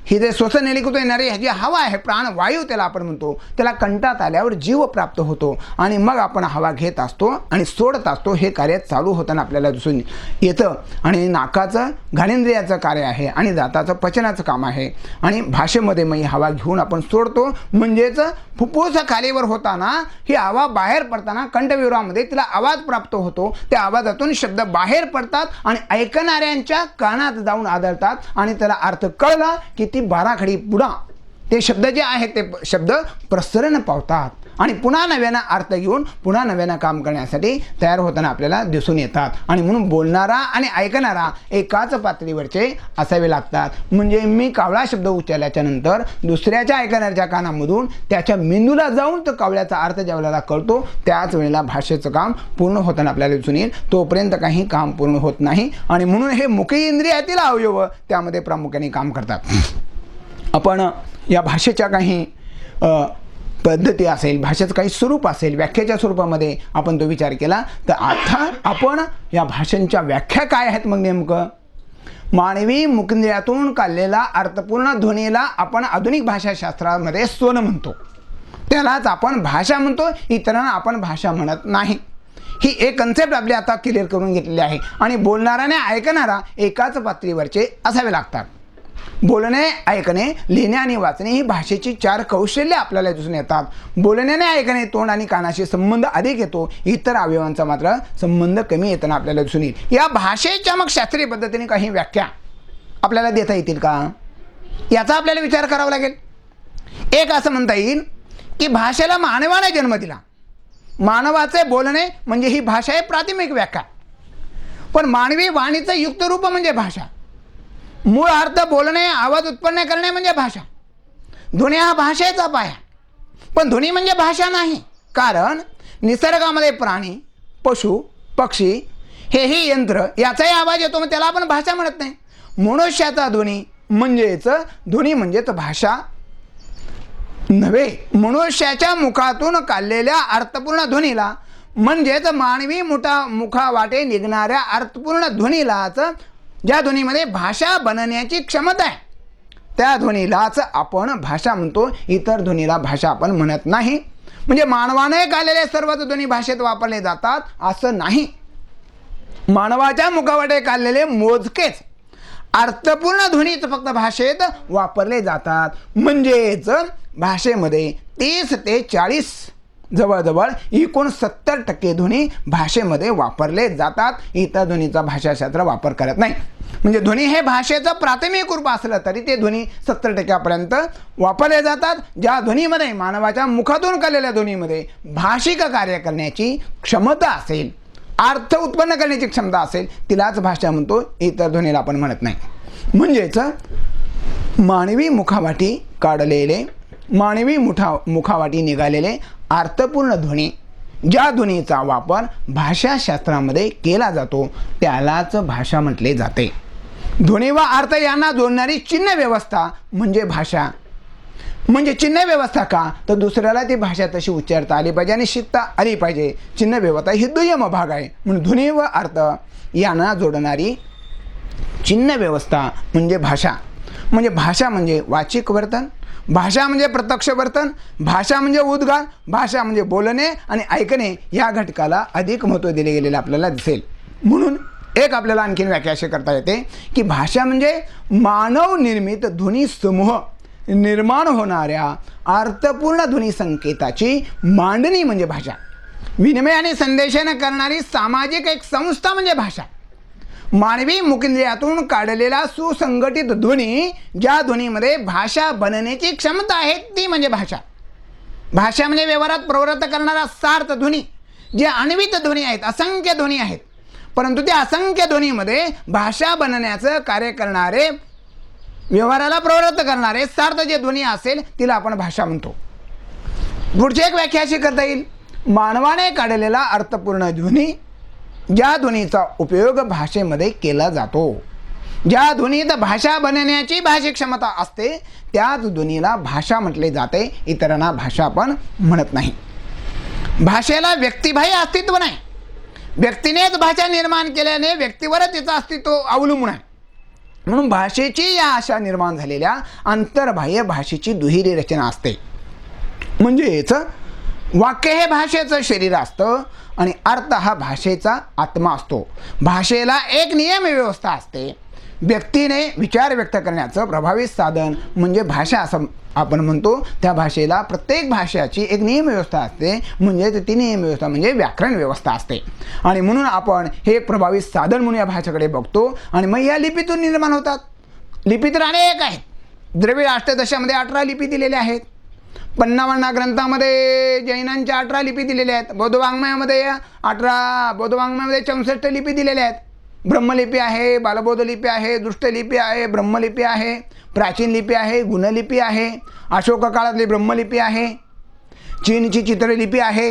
ही जे श्वसन नलिकेतून येणारी जी हवा आहे, प्राणवायू त्याला आपण म्हणतो, त्याला कंठात आल्यावर जीव प्राप्त होतो आणि मग आपण हवा घेत असतो आणि सोडत असतो. हे कार्य चालू होताना आपल्याला दिसून येतं. आणि नाकाचं घाणेंद्रियाचं कार्य आहे आणि दाताचं पचनाचं काम आहे. आणि भाषेमध्ये मग ही हवा घेऊन आपण सोडतो. म्हणजेच फुफ्फुस खालीवर होताना ही हवा बाहेर पडताना कंठविवरामध्ये तिला आवाज प्राप्त होतो. त्या आवाजातून शब्द बाहेर पडतात आणि ऐकणाऱ्यांच्या कानात जाऊन आदळतात आणि त्याला अर्थ कळला की ती 12 खडी पुढा ते शब्द जे आहेत ते शब्द प्रसरण पावतात आणि पुन्हा नव्यानं अर्थ घेऊन पुन्हा नव्यानं काम करण्यासाठी तयार होताना आपल्याला दिसून येतात. आणि म्हणून बोलणारा आणि ऐकणारा एकाच पातळीवरचे असावे लागतात. म्हणजे मी कावळा शब्द उच्चारल्याच्या नंतर दुसऱ्याच्या ऐकणाऱ्याच्या कानामधून त्याच्या मेंदूला जाऊन तो कावळ्याचा अर्थ ज्या वेळेला कळतो त्याच वेळेला भाषेचं काम पूर्ण होताना आपल्याला दिसून येईल. तोपर्यंत काही काम पूर्ण होत नाही. आणि म्हणून हे मुखेंद्रियातील अवयव त्यामध्ये प्रामुख्याने काम करतात. आपण या भाषेच्या काही पद्धती असेल, भाषेचं काही स्वरूप असेल, व्याख्येच्या स्वरूपामध्ये आपण तो विचार केला तर आता आपण या भाषांच्या व्याख्या काय आहेत मग नेमकं. मानवी मुखेंद्रियातून काढलेला अर्थपूर्ण ध्वनीला आपण आधुनिक भाषाशास्त्रामध्ये स्वन म्हणतो, त्यालाच आपण भाषा म्हणतो, इतरांना आपण भाषा म्हणत नाही. ही एक कन्सेप्ट आपली आता क्लिअर करून घेतलेली आहे. आणि बोलणारा आणि ऐकणारा एकाच पातळीवरचे असावे लागतात. बोलणे, ऐकणे, लिहिणे आणि वाचणे ही भाषेची 4 कौशल्य आपल्याला दिसून येतात. बोलण्याने ऐकणे, तोंड आणि कानाशी संबंध अधिक येतो, इतर अवयवांचा मात्र संबंध कमी येताना आपल्याला दिसून येईल. या भाषेच्या मग शास्त्रीय पद्धतीने काही व्याख्या आपल्याला देता येतील का, याचा आपल्याला विचार करावा लागेल. एक असं म्हणता येईल की भाषेला मानवाने जन्म दिला. मानवाचे बोलणे म्हणजे ही भाषा आहे प्राथमिक व्याख्या. पण मानवी वाणीचं युक्त रूप म्हणजे भाषा. मूळ अर्थ बोलणे, आवाज उत्पन्न करणे म्हणजे भाषा. ध्वनी हा भाषेचा पाया. पण ध्वनी म्हणजे भाषा नाही, कारण निसर्गामध्ये प्राणी, पशु, पक्षी हेही यंत्र याचाही आवाज येतो, मग त्याला आपण भाषा म्हणत नाही. मनुष्याचा ध्वनी म्हणजेच भाषा नव्हे. मनुष्याच्या मुखातून काढलेल्या अर्थपूर्ण ध्वनीला म्हणजेच मानवी मुखावाटे निघणाऱ्या अर्थपूर्ण ध्वनीलाच, ज्या ध्वनीमध्ये भाषा बनण्याची क्षमता आहे, त्या ध्वनीलाच आपण भाषा म्हणतो. इतर ध्वनीला भाषा आपण म्हणत नाही. म्हणजे मानवाने काढलेले सर्वच ध्वनी भाषेत वापरले जातात असं नाही. मानवाच्या मुखावाटे काढलेले मोजकेच अर्थपूर्ण ध्वनीच फक्त भाषेत वापरले जातात. म्हणजेच भाषेमध्ये 30 ते 40 जवळजवळ एकूण 70% ध्वनी भाषेमध्ये वापरले जातात. इतर ध्वनीचा भाषाशास्त्र वापर करत नाही. म्हणजे ध्वनी हे भाषेचं प्राथमिक रूप असलं तरी ते ध्वनी 70% वापरले जातात. ज्या ध्वनीमध्ये मानवाच्या मुखातून काढलेल्या ध्वनीमध्ये भाषिक कार्य करण्याची क्षमता असेल, अर्थ उत्पन्न करण्याची क्षमता असेल, तिलाच भाषा म्हणतो, इतर ध्वनीला आपण म्हणत नाही. म्हणजेच मानवी मुखावाटी निघालेले अर्थपूर्ण ध्वनी, ज्या ध्वनीचा वापर भाषाशास्त्रामध्ये केला जातो त्यालाच भाषा म्हटले जाते. ध्वनी व अर्थ यांना जोडणारी चिन्ह व्यवस्था म्हणजे भाषा. म्हणजे चिन्ह व्यवस्था का, तर दुसऱ्याला ती भाषा तशी उच्चारता आली पाहिजे आणि शिकता आली पाहिजे. चिन्ह व्यवस्था ही दुय्यम भाग आहे. म्हणून ध्वनी व अर्थ यांना जोडणारी चिन्ह व्यवस्था म्हणजे भाषा. म्हणजे भाषा म्हणजे वाचिक वर्तन, भाषा म्हणजे प्रत्यक्ष वर्तन, भाषा म्हणजे उद्गार, भाषा म्हणजे बोलणे आणि ऐकणे, या घटकाला अधिक महत्त्व दिले गेलेले आपल्याला दिसेल. म्हणून एक आपल्याला आणखीन व्याख्या अशी करता येते की भाषा म्हणजे मानव निर्मित ध्वनी समूह निर्माण होणाऱ्या अर्थपूर्ण ध्वनी संकेताची मांडणी म्हणजे भाषा. विनिमय आणि संदेशन करणारी सामाजिक एक संस्था म्हणजे भाषा. मानवी मुखेंद्रियातून काढलेला सुसंघटित ध्वनी, ज्या ध्वनीमध्ये भाषा बनण्याची क्षमता आहे, ती म्हणजे भाषा. भाषा म्हणजे व्यवहारात प्रवृत्त करणारा सार्थ ध्वनी. जे अन्वित ध्वनी आहेत, असंख्य ध्वनी आहेत, परंतु त्या असंख्य ध्वनीमध्ये भाषा बनण्याचं कार्य करणारे, व्यवहाराला प्रवृत्त करणारे सार्थ जे ध्वनी असेल तिला आपण भाषा म्हणतो. पुढची एक व्याख्या अशी करता येईल, मानवाने काढलेला अर्थपूर्ण ध्वनी, ज्या ध्वनीचा उपयोग भाषेमध्ये केला जातो, ज्या ध्वनीत भाषा बनण्याची भाषिक क्षमता असते, त्याच ध्वनीला भाषा म्हटले जाते. इतरांना भाषा आपण म्हणत नाही. भाषेला व्यक्तिबाह्य अस्तित्व नाही. व्यक्तीनेच भाषा निर्माण केल्याने व्यक्तीवरच तिचं अस्तित्व अवलंबून आहे. म्हणून भाषेची या अशा निर्माण झालेल्या अंतर्बाह्य भाषेची दुहेरी रचना असते. म्हणजेच वाक्य हे भाषेचं शरीर असतं आणि अर्थ हा भाषेचा आत्मा असतो. भाषेला एक नियम व्यवस्था असते. व्यक्तीने विचार व्यक्त करण्याचं प्रभावी साधन म्हणजे भाषा असं आपण म्हणतो. त्या भाषेला प्रत्येक भाषेची एक नियम व्यवस्था असते. म्हणजे ती नियम व्यवस्था म्हणजे व्याकरण व्यवस्था असते. आणि म्हणून आपण हे एक प्रभावी साधन म्हणून या भाषेकडे बघतो. आणि मग या लिपीतून निर्माण होतात. लिपी तर अनेक आहेत. द्रविड अष्टदशामध्ये 18 लिपी दिलेल्या आहेत. 55 ग्रंथामध्ये जैनांच्या 18 लिपी दिलेल्या आहेत. बौद्ध वाङ्मयामध्ये 64 लिपी दिलेल्या आहेत. ब्रह्मलिपी आहे, बालबोध लिपी आहे, दृष्टलिपी आहे, ब्रह्मलिपी आहे, प्राचीन लिपी आहे, गुणलिपी आहे, अशोक काळातली ब्रह्मलिपी आहे, चीनची चित्रलिपी आहे.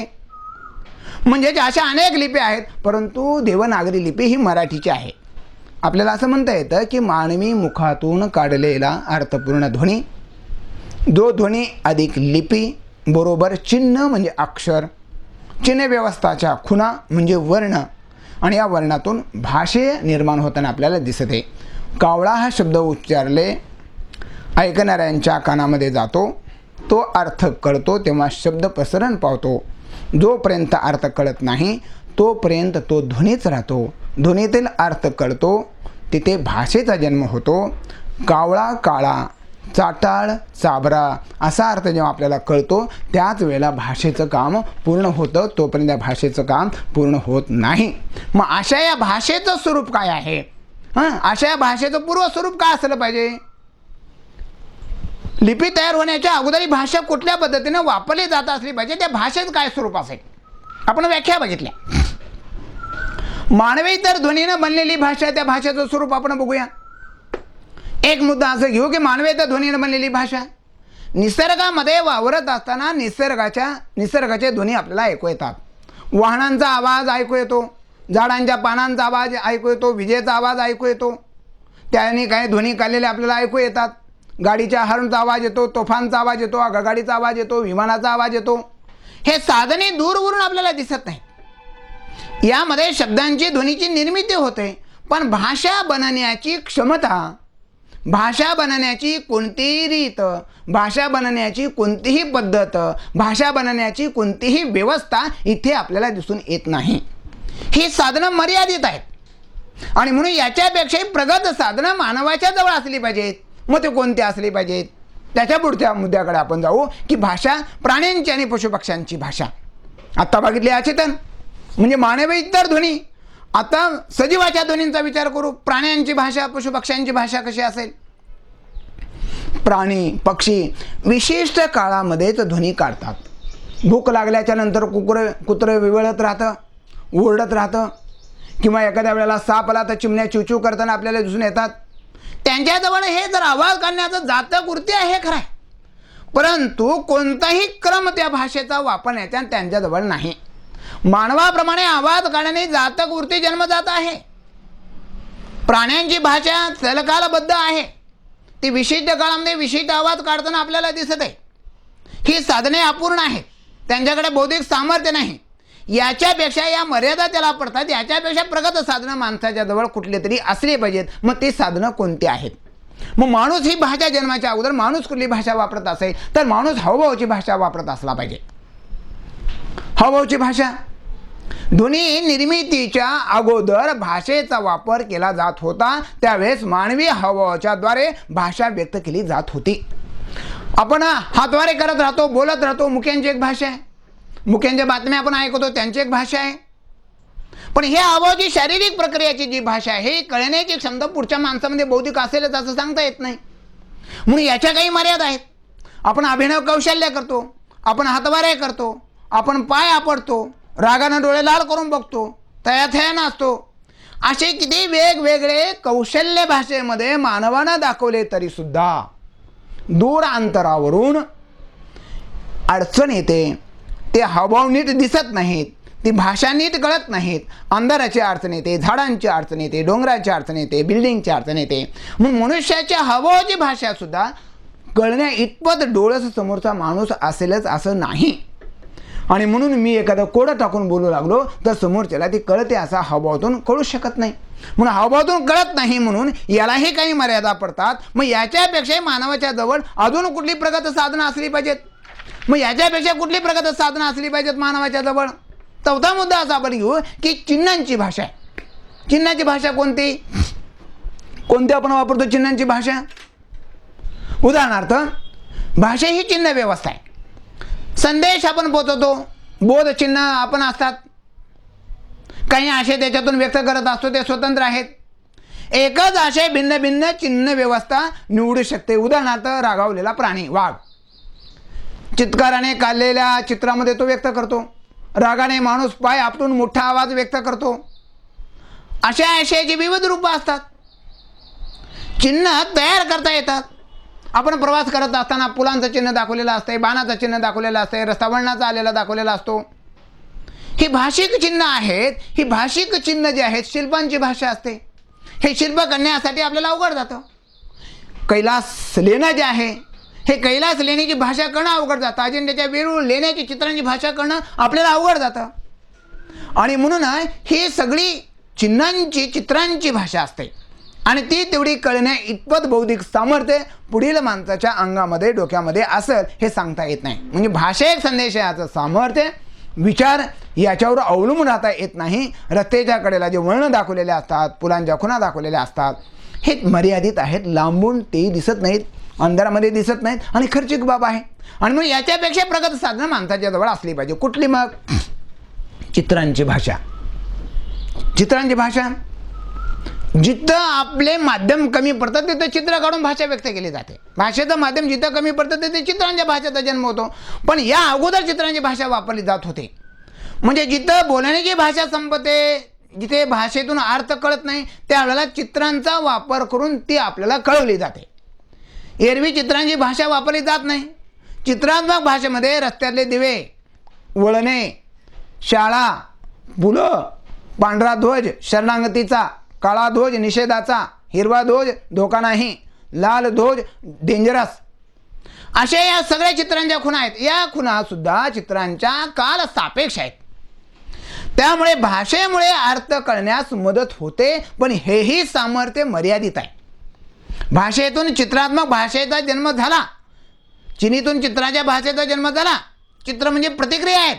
म्हणजे अशा अनेक लिपी आहेत. परंतु देवनागरी लिपी ही मराठीची आहे. आपल्याला असं म्हणता येतं की मानवी मुखातून काढलेला अर्थपूर्ण ध्वनी, जो ध्वनी अधिक लिपी बरोबर चिन्ह म्हणजे अक्षर, चिन्ह व्यवस्थाच्या खुणा म्हणजे वर्ण, आणि या वर्णातून भाषे निर्माण होताना आपल्याला दिसत आहे. कावळा हा शब्द उच्चारले ऐकणाऱ्यांच्या कानामध्ये जातो, तो अर्थ कळतो तेव्हा शब्द प्रसरण पावतो. जोपर्यंत अर्थ कळत नाही तोपर्यंत तो ध्वनीच राहतो. ध्वनीतील अर्थ कळतो तिथे भाषेचा जन्म होतो. कावळा काळा, चाटाळ चाबरा असा अर्थ जेव्हा आपल्याला कळतो त्याच वेळेला भाषेचं काम पूर्ण होतं. तोपर्यंत या भाषेचं काम पूर्ण होत नाही. मग अशा या भाषेचं स्वरूप काय आहे? अशा या भाषेचं पूर्वस्वरूप काय असलं पाहिजे? लिपी तयार होण्याच्या अगोदर भाषा कुठल्या पद्धतीने वापरली जात असली पाहिजे, त्या भाषेत काय स्वरूप असेल? आपण व्याख्या बघितल्या. मानवी तर ध्वनीनं बनलेली भाषा, त्या भाषेचं स्वरूप आपण बघूया. एक मुद्दा असं घेऊ की मानवी तर ध्वनीनं बनलेली भाषा. निसर्गामध्ये वावरत असताना निसर्गाचे ध्वनी आपल्याला ऐकू येतात. वाहनांचा आवाज ऐकू येतो, झाडांच्या पानांचा आवाज ऐकू येतो, विजेचा आवाज ऐकू येतो, त्याने काही ध्वनी काढलेले आपल्याला ऐकू येतात. गाडीच्या हॉर्नचा आवाज येतो, तोफांचा आवाज येतो, आगगाडीचा आवाज येतो, विमानाचा आवाज येतो. हे साधने दूरवरून आपल्याला दिसत नाही. यामध्ये शब्दांची ध्वनीची निर्मिती होते, पण भाषा बनण्याची क्षमता, भाषा बनण्याची कोणतीही रीत, भाषा बनण्याची कोणतीही पद्धत, भाषा बनण्याची कोणतीही व्यवस्था इथे आपल्याला दिसून येत नाही. ही साधनं मर्यादित आहेत आणि म्हणून याच्यापेक्षाही प्रगत साधनं मानवाच्या जवळ असली पाहिजेत. मग ते कोणते असले पाहिजेत? त्याच्या पुढच्या मुद्द्याकडे आपण जाऊ की भाषा प्राण्यांची आणि पशुपक्ष्यांची भाषा. आत्ता बघितली अचेतन म्हणजे मानवी इतर ध्वनी. आता सजीवाच्या ध्वनींचा विचार करू. प्राण्यांची भाषा, पशुपक्ष्यांची भाषा कशी असेल? प्राणी पक्षी विशिष्ट काळामध्येच ध्वनी काढतात. भूक लागल्याच्या नंतर कुत्रं विवळत राहतं, ओरडत राहतं, किंवा एखाद्या वेळेला साप आला तर चिमण्या चिवचिव करताना आपल्याला दिसून येतात. त्यांच्याजवळ हे जर आवाज काढण्याचं जातं कृती आहे खरं आहे, परंतु कोणताही क्रम त्या भाषेचा वापरण्याचा त्यांच्याजवळ नाही. मानवाप्रमाणे आवाज काढण्याने जातक वृत्ती जन्मजात आहे. प्राण्यांची भाषा सलकालबद्ध आहे, ती विशिष्ट काळामध्ये विशिष्ट आवाज काढताना आपल्याला दिसत आहे. ही साधने अपूर्ण आहेत, त्यांच्याकडे बौद्धिक सामर्थ्य नाही. याच्यापेक्षा या मर्यादा त्याला पडतात. याच्यापेक्षा प्रगत साधनं माणसाच्या जवळ कुठली तरी असली पाहिजेत. मग ती साधनं कोणती आहेत? मग माणूस ही भाषा जन्माच्या अगोदर माणूस कुठली भाषा वापरत असेल तर माणूस हावभावाची भाषा वापरत असला पाहिजे. हावभावाची भाषा. ध्वनी निर्मितीच्या अगोदर भाषेचा वापर केला जात होता, त्यावेळेस मानवी हावभावाच्या द्वारे भाषा व्यक्त केली जात होती. आपण हातवारे करत राहतो, बोलत राहतो, मुख्यांची एक भाषा आहे. मुख्यांच्या बातम्या आपण ऐकतो, त्यांची एक भाषा आहे. पण हे हावभावाची शारीरिक प्रक्रियाची जी भाषा आहे, ही कळण्याची क्षमता पुढच्या माणसामध्ये बौद्धिक असेलच असं सांगता येत नाही. म्हणून याच्या काही मर्यादा आहेत. आपण अभिनव कौशल्य करतो, आपण हातवारे करतो, आपण पाय आपडतो, रागानं डोळे लाल करून बघतो, तयाथयानं असतो. असे किती वेगवेगळे कौशल्य भाषेमध्ये मानवानं दाखवले तरी सुद्धा दूर अंतरावरून अडचण येते. ते हावभाव नीट दिसत नाहीत, ती भाषा नीट कळत नाहीत. अंधाराची अडचण येते, झाडांची अडचण येते, डोंगराची अडचण येते, बिल्डिंगची अडचण येते. म्हणून मनुष्याच्या हावभावाची भाषा सुद्धा कळण्या इतपत डोळस समोरचा माणूस असेलच असं नाही. आणि म्हणून मी एखादं कोडं टाकून बोलू लागलो तर समोरच्याला ती कळते असा हावभावातून कळू शकत नाही. म्हणून हावभावातून कळत नाही म्हणून यालाही काही मर्यादा पडतात. मग याच्यापेक्षा मानवाच्या जवळ अजून कुठली प्रगत साधनं असली पाहिजेत? मग याच्यापेक्षा कुठली प्रगत साधनं असली पाहिजेत मानवाच्या जवळ? चौथा मुद्दा असा आपण घेऊ की चिन्हांची भाषा. चिन्हाची भाषा कोणती आपण वापरतो? चिन्हांची भाषा. उदाहरणार्थ भाषा ही चिन्ह व्यवस्था आहे. संदेश आपण पोचवतो, बोध चिन्ह आपण असतात. काही आशय त्याच्यातून व्यक्त करत असतो, ते स्वतंत्र आहेत. एकच आशय भिन्न भिन्न चिन्ह व्यवस्था निवडू शकते. उदाहरणार्थ रागावलेला प्राणी वाघ चित्काराने काढलेल्या चित्रामध्ये तो व्यक्त करतो. रागाने माणूस पाय आपटून मोठा आवाज व्यक्त करतो. अशा आशयाची विविध रूपं असतात. चिन्ह तयार करता येतात. आपण प्रवास करत असताना पुलांचं चिन्ह दाखवलेलं असते, बाणाचं चिन्ह दाखवलेलं असते, रस्ता वळणाचा आलेला दाखवलेला असतो. ही भाषिक चिन्ह आहेत. ही भाषिक चिन्ह जे आहेत शिल्पांची भाषा असते. हे शिल्प करण्यासाठी आपल्याला अवघड जातं. कैलास लेणं जे आहे हे कैलास लेण्याची भाषा करणं अवघड जातं, अजेंड्याच्या वेरूळ लेण्याची चित्रांची भाषा करणं आपल्याला अवघड जातं. आणि म्हणून ही सगळी चिन्हांची चित्रांची भाषा असते आणि ती तेवढी कळण्या इतपत बौद्धिक सामर्थ्य पुढील माणसाच्या अंगामध्ये डोक्यामध्ये असेल हे सांगता येत नाही. म्हणजे भाषेक संदेशाचं सामर्थ्य विचार याच्यावर अवलंबून राहता येत नाही. रस्त्याच्या कडेला जे वळणं दाखवलेले असतात, पुलांच्या खुणा दाखवलेल्या असतात, हे मर्यादित आहेत, लांबून तेही दिसत नाहीत, अंधारामध्ये दिसत नाहीत आणि खर्चिक बाब आहे. आणि मग याच्यापेक्षा प्रगत साधनं माणसाच्या जवळ असली पाहिजे. कुठली मग? चित्रांची भाषा. चित्रांची भाषा जिथं आपले माध्यम कमी पडतं तिथं चित्र काढून भाषा व्यक्त केली जाते. भाषेचं माध्यम जिथं कमी पडतं तिथे चित्रांच्या भाषेचा जन्म होतो. पण या अगोदर चित्रांची भाषा वापरली जात होती. म्हणजे जिथं बोलण्याची भाषा संपते, जिथे भाषेतून अर्थ कळत नाही, त्यावेळेला चित्रांचा वापर करून ती आपल्याला कळवली जाते. एरवी चित्रांची भाषा वापरली जात नाही. चित्रात्मक भाषेमध्ये रस्त्यातले दिवे, वळणे, शाळा, पुलं, पांढरा ध्वज शरणागतीचा, काळा ध्वज निषेधाचा, हिरवा ध्वज धोका नाही, लाल ध्वज डेंजरस, अशा या सगळ्या चित्रांच्या खुणा आहेत. या खुणा सुद्धा चित्रांच्या काल सापेक्ष आहेत. त्यामुळे भाषेमुळे अर्थ कळण्यास मदत होते, पण हेही सामर्थ्य मर्यादित आहे. भाषेतून चित्रात्मक भाषेचा जन्म झाला, चिनीतून चित्राच्या भाषेचा जन्म झाला. चित्र म्हणजे प्रतिक्रिया आहेत.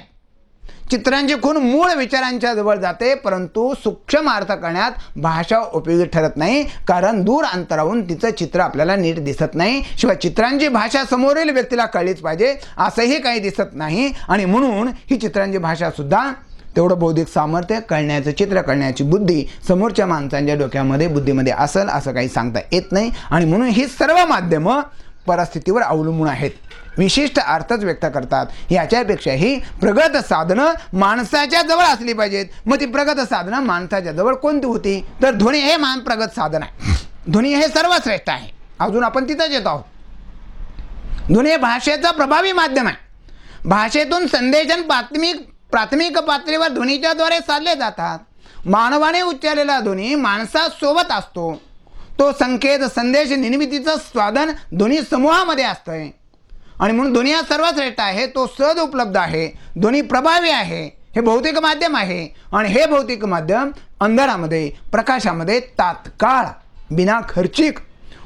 चित्रांची खूण मूळ विचारांच्या जवळ जाते, परंतु सूक्ष्म अर्थ करण्यात भाषा उपयोगी ठरत नाही, कारण दूर अंतरावरून तिचं चित्र आपल्याला नीट दिसत नाही. शिवाय चित्रांची भाषा समोरील व्यक्तीला कळलीच पाहिजे असंही काही दिसत नाही. आणि म्हणून ही चित्रांची भाषा सुद्धा तेवढं बौद्धिक सामर्थ्य, कळण्याचं चित्र कळण्याची बुद्धी समोरच्या माणसांच्या डोक्यामध्ये बुद्धीमध्ये असेल असं काही सांगता येत नाही. आणि म्हणून ही सर्व माध्यमं परिस्थितीवर अवलंबून आहेत, विशिष्ट अर्थच व्यक्त करतात. याच्यापेक्षाही प्रगत साधनं माणसाच्या जवळ असली पाहिजेत. मग ती प्रगत साधनं माणसाच्या जवळ कोणती होती? तर ध्वनी हे महान प्रगत साधन आहे. ध्वनी हे सर्वश्रेष्ठ आहे. अजून आपण तिथंच येत आहोत. ध्वनी हे भाषेचं प्रभावी माध्यम आहे. भाषेतून संदेशन प्राथमिक पातळीवर ध्वनीच्याद्वारे साधले जातात. मानवाने उच्चारलेला ध्वनी माणसासोबत असतो. तो संकेत संदेश निर्मितीचं साधन ध्वनी समूहामध्ये असतंय. आणि म्हणून ध्वनी हा सर्वश्रेष्ठ आहे. तो सहज उपलब्ध आहे. ध्वनी प्रभावी आहे. हे भौतिक माध्यम आहे. आणि हे भौतिक माध्यम अंधारामध्ये प्रकाशामध्ये तात्काळ बिना खर्चिक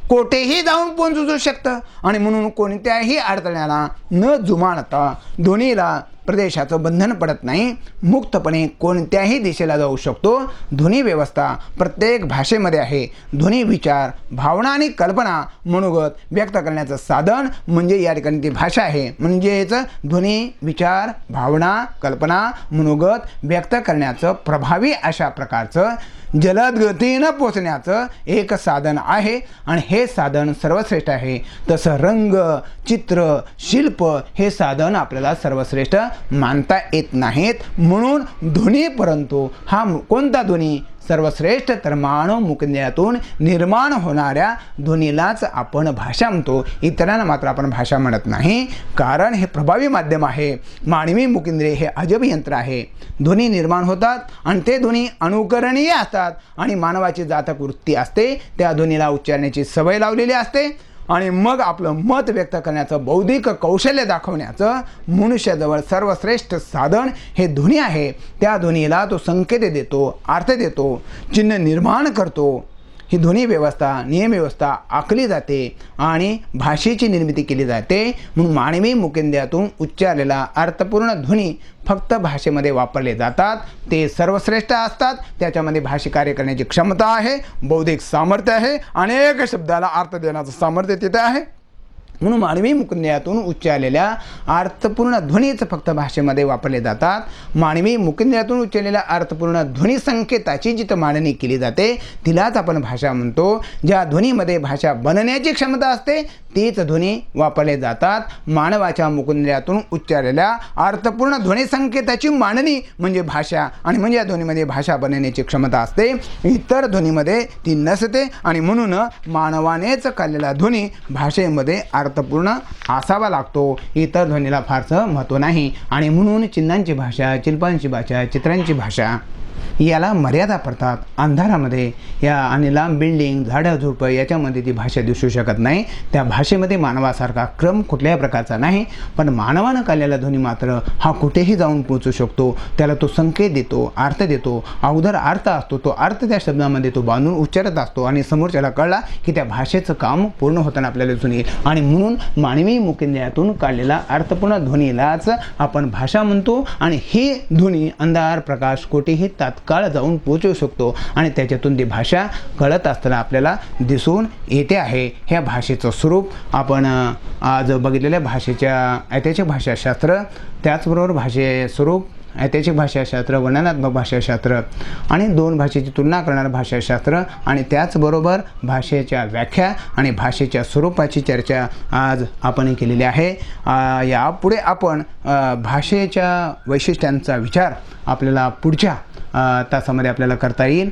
कोठेही जाऊन पोहोचू शकतं. आणि म्हणून कोणत्याही अडथळ्याला न जुमानता ध्वनीला प्रदेशाचं बंधन पडत नाही. मुक्तपणे कोणत्याही दिशेला जाऊ शकतो. ध्वनी व्यवस्था प्रत्येक भाषेमध्ये आहे. ध्वनी विचार, भावना आणि कल्पना मनोगत व्यक्त करण्याचं साधन म्हणजे या ठिकाणी ती भाषा आहे. म्हणजेच ध्वनी विचार, भावना, कल्पना, मनोगत व्यक्त करण्याचं प्रभावी अशा प्रकारचं जलद गतीनं पोचण्याचं एक साधन आहे. आणि हे साधन सर्वश्रेष्ठ आहे. तसं रंग, चित्र, शिल्प हे साधन आपल्याला सर्वश्रेष्ठ मानता येत नाहीत. म्हणून ध्वनी, परंतु हा कोणता ध्वनी सर्वश्रेष्ठ? तर मानव मुकेंद्रियातून निर्माण होणाऱ्या ध्वनीलाच आपण भाषा म्हणतो. इतरांना मात्र आपण भाषा म्हणत नाही, कारण हे प्रभावी माध्यम आहे. मानवी मुकेंद्रिय हे अजब यंत्र आहे. ध्वनी निर्माण होतात आणि ते ध्वनी अनुकरणीय असतात. आणि मानवाची जातक वृत्ती असते, त्या ध्वनीला उच्चारण्याची सवय लावलेली असते. आणि मग आपलं मत व्यक्त करण्याचं बौद्धिक कौशल्य दाखवण्याचं मनुष्याजवळ सर्वश्रेष्ठ साधन हे ध्वनी आहे. त्या ध्वनीला तो संकेत देतो, अर्थ देतो, चिन्ह निर्माण करतो. ही ध्वनी व्यवस्था, नियम व्यवस्था आखली जाते आणि भाषेची निर्मिती केली जाते. म्हणून मानवी मुकेंद्रियातून उच्चारलेला अर्थपूर्ण ध्वनी फक्त भाषेमध्ये वापरले जातात. ते सर्वश्रेष्ठ असतात. त्याच्यामध्ये भाषा कार्य करण्याची क्षमता आहे, बौद्धिक सामर्थ्य आहे, अनेक शब्दाला अर्थ देण्याचं सामर्थ्य तिथे आहे. म्हणून मानवी मुकेंद्रियातून उच्चारलेल्या अर्थपूर्ण ध्वनीच फक्त भाषेमध्ये वापरले जातात. मानवी मुकेंद्रियातून उच्चारलेल्या अर्थपूर्ण ध्वनी संकेताची जिथं मांडणी केली जाते तिलाच आपण भाषा म्हणतो. ज्या ध्वनीमध्ये भाषा बनण्याची क्षमता असते तीच ध्वनी वापरले जातात. मानवाच्या मुकेंद्रियातून उच्चारलेल्या अर्थपूर्ण ध्वनी संकेताची मांडणी म्हणजे भाषा. आणि म्हणजे या ध्वनीमध्ये भाषा बनण्याची क्षमता असते, इतर ध्वनीमध्ये ती नसते. आणि म्हणून मानवानेच काढलेला ध्वनी भाषेमध्ये अर्थपूर्ण असावा लागतो. इतर ध्वनीला फारसं महत्त्व नाही. आणि म्हणून चिन्हांची भाषा, शिल्पांची भाषा, चित्रांची भाषा याला मर्यादा पडतात. अंधारामध्ये या आणि लांब बिल्डिंग, झाडं झुडपं याच्यामध्ये ती भाषा दिसू शकत नाही. त्या भाषेमध्ये मानवासारखा क्रम कुठल्याही प्रकारचा नाही. पण मानवानं काढलेला ध्वनी मात्र हा कुठेही जाऊन पोहोचू शकतो. त्याला तो संकेत देतो, अर्थ देतो, अगोदर अर्थ असतो, तो अर्थ त्या शब्दामध्ये तो बांधून उच्चारत असतो आणि समोरच्याला कळला की त्या भाषेचं काम पूर्ण होताना आपल्याला दिसून येईल. आणि म्हणून मानवी मुखेंद्रियातून काढलेला अर्थपूर्ण ध्वनीलाच आपण भाषा म्हणतो. आणि ही ध्वनी अंधार प्रकाश कोठेही तात्काळ जाऊन पोहोचू शकतो आणि त्याच्यातून ती भाषा कळत असताना आपल्याला दिसून येते आहे. ह्या भाषेचं स्वरूप आपण आज बघितलेल्या भाषेच्या ऐतिहासिक भाषाशास्त्र, त्याचबरोबर भाषे स्वरूप, ऐतिहासिक भाषाशास्त्र, वर्णनात्मक भाषाशास्त्र आणि दोन भाषेची तुलना करणारं भाषाशास्त्र आणि त्याचबरोबर भाषेच्या व्याख्या आणि भाषेच्या स्वरूपाची चर्चा आज आपण केलेली आहे. यापुढे आपण भाषेच्या वैशिष्ट्यांचा विचार आपल्याला पुढच्या तासामध्ये आपल्याला करता येईल.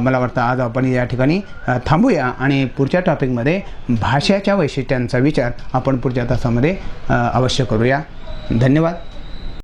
मला वाटतं आज आपण या ठिकाणी थांबूया आणि पुढच्या टॉपिकमध्ये भाषेच्या वैशिष्ट्यांचा विचार आपण पुढच्या तासामध्ये अवश्य करूया. धन्यवाद.